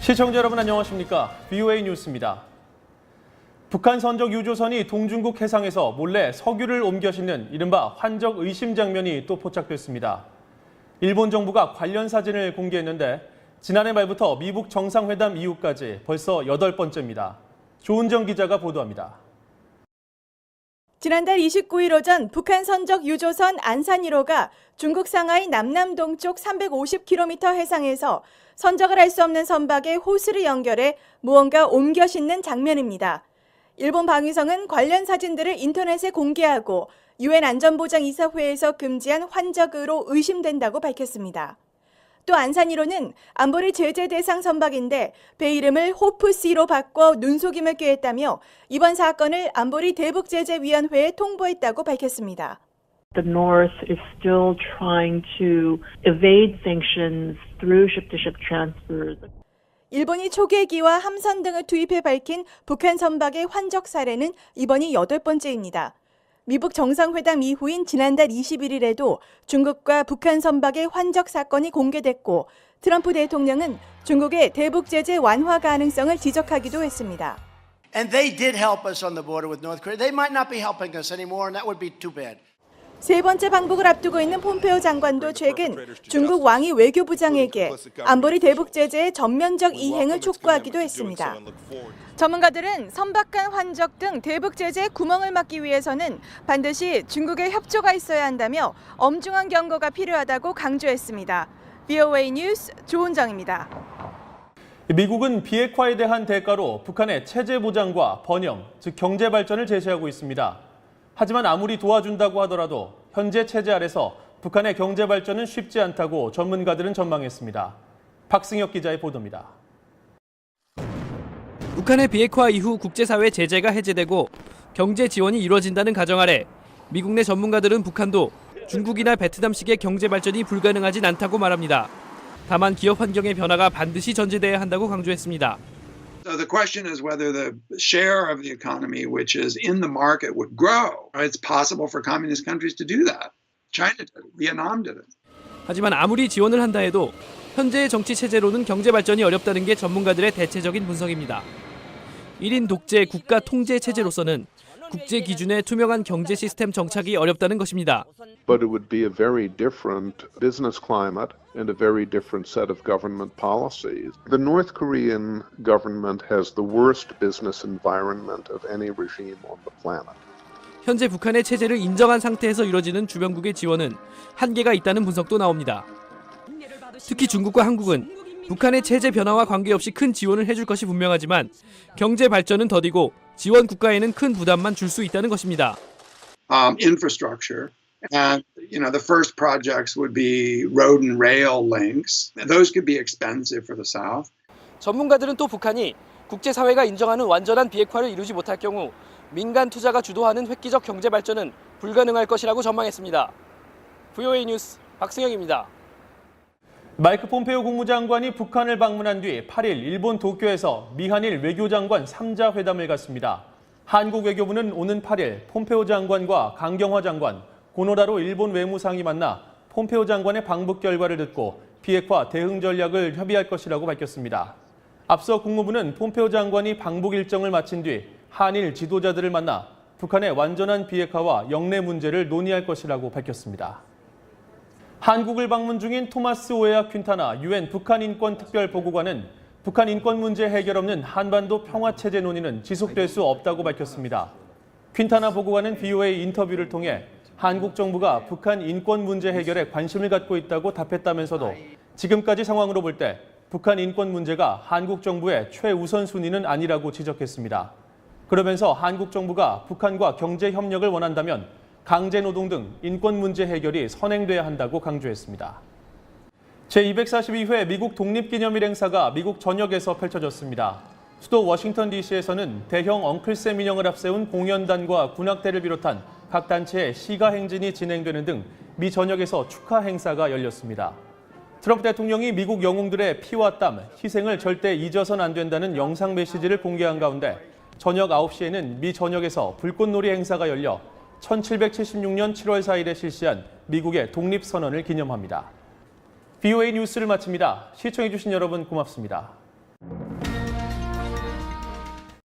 시청자 여러분 안녕하십니까? VOA 뉴스입니다. 북한 선적 유조선이 동중국 해상에서 몰래 석유를 옮겨 싣는 이른바 환적 의심 장면이 또 포착됐습니다. 일본 정부가 관련 사진을 공개했는데 지난해 말부터 미북 정상회담 이후까지 벌써 8번째입니다. 조은정 기자가 보도합니다. 지난달 29일 오전 북한 선적 유조선 안산 1호가 중국 상하이 남남동쪽 350km 해상에서 선적을 할 수 없는 선박에 호스를 연결해 무언가 옮겨 싣는 장면입니다. 일본 방위성은 관련 사진들을 인터넷에 공개하고 유엔 안전보장이사회에서 금지한 환적으로 의심된다고 밝혔습니다. 또 안산 1호는 안보리 제재 대상 선박인데 배 이름을 호프C로 바꿔 눈속임을 꾀했다며 이번 사건을 안보리 대북제재위원회에 통보했다고 밝혔습니다. The North is still trying to evade sanctions through ship-to-ship transfers. 일본이 초계기와 함선 등을 투입해 밝힌 북한 선박의 환적 사례는 이번이 8번째입니다. 미북 정상회담 이후인 지난달 21일에도 중국과 북한 선박의 환적 사건이 공개됐고 트럼프 대통령은 중국의 대북 제재 완화 가능성을 지적하기도 했습니다. And they did help us on the border with North Korea. They might not be helping us anymore, and that would be too bad. 세 번째 방북을 앞두고 있는 폼페오 장관도 최근 중국 왕이 외교부장에게 안보리 대북 제재의 전면적 이행을 촉구하기도 했습니다. 전문가들은 선박 간 환적 등 대북 제재의 구멍을 막기 위해서는 반드시 중국의 협조가 있어야 한다며 엄중한 경고가 필요하다고 강조했습니다. VOA 뉴스 조은정입니다. 미국은 비핵화에 대한 대가로 북한의 체제 보장과 번영, 즉 경제 발전을 제시하고 있습니다. 하지만 아무리 도와준다고 하더라도 현재 체제 아래서 북한의 경제 발전은 쉽지 않다고 전문가들은 전망했습니다. 박승혁 기자의 보도입니다. 북한의 비핵화 이후 국제사회 제재가 해제되고 경제 지원이 이루어진다는 가정 아래 미국 내 전문가들은 북한도 중국이나 베트남식의 경제 발전이 불가능하진 않다고 말합니다. 다만 기업 환경의 변화가 반드시 전제돼야 한다고 강조했습니다. So the question is whether the share of the economy which is in the market would grow. It's possible for communist countries to do that. China did it. Vietnam did it. 하지만 아무리 지원을 한다 해도 현재의 정치 체제로는 경제 발전이 어렵다는 게 전문가들의 대체적인 분석입니다. 1인 독재 국가 통제 체제로서는 국제 기준의 투명한 경제 시스템 정착이 어렵다는 것입니다. But it would be a very different business climate and a very different set of government policies. The North Korean government has the worst business environment of any regime on the planet. 현재 북한의 체제를 인정한 상태에서 이뤄지는 주변국의 지원은 한계가 있다는 분석도 나옵니다. 특히 중국과 한국은 북한의 체제 변화와 관계없이 큰 지원을 해줄 것이 분명하지만 경제 발전은 더디고 지원 국가에는 큰 부담만 줄 수 있다는 것입니다. Infrastructure. And the first projects would be road and rail links. Those could be expensive for the South. 전문가들은 또 북한이 국제사회가 인정하는 완전한 비핵화를 이루지 못할 경우 민간 투자가 주도하는 획기적 경제 발전은 불가능할 것이라고 전망했습니다. VOA 뉴스 박승혁입니다. 마이크 폼페오 국무장관이 북한을 방문한 뒤 8일 일본 도쿄에서 미한일 외교장관 3자 회담을 갖습니다. 한국 외교부는 오는 8일 폼페오 장관과 강경화 장관, 고노라로 일본 외무상이 만나 폼페오 장관의 방북 결과를 듣고 비핵화 대응 전략을 협의할 것이라고 밝혔습니다. 앞서 국무부는 폼페오 장관이 방북 일정을 마친 뒤 한일 지도자들을 만나 북한의 완전한 비핵화와 영내 문제를 논의할 것이라고 밝혔습니다. 한국을 방문 중인 토마스 오에아 퀸타나 유엔 북한 인권 특별보고관은 북한 인권 문제 해결 없는 한반도 평화체제 논의는 지속될 수 없다고 밝혔습니다. 퀸타나 보고관은 VOA 인터뷰를 통해 한국 정부가 북한 인권 문제 해결에 관심을 갖고 있다고 답했다면서도 지금까지 상황으로 볼 때 북한 인권 문제가 한국 정부의 최우선 순위는 아니라고 지적했습니다. 그러면서 한국 정부가 북한과 경제 협력을 원한다면 강제노동 등 인권 문제 해결이 선행돼야 한다고 강조했습니다. 제242회 미국 독립기념일 행사가 미국 전역에서 펼쳐졌습니다. 수도 워싱턴 DC에서는 대형 엉클샘 인형을 앞세운 공연단과 군악대를 비롯한 각 단체의 시가 행진이 진행되는 등 미 전역에서 축하 행사가 열렸습니다. 트럼프 대통령이 미국 영웅들의 피와 땀, 희생을 절대 잊어선 안 된다는 영상 메시지를 공개한 가운데 저녁 9시에는 미 전역에서 불꽃놀이 행사가 열려 1776년 7월 4일에 실시한 미국의 독립선언을 기념합니다. VOA 뉴스를 마칩니다. 시청해주신 여러분 고맙습니다.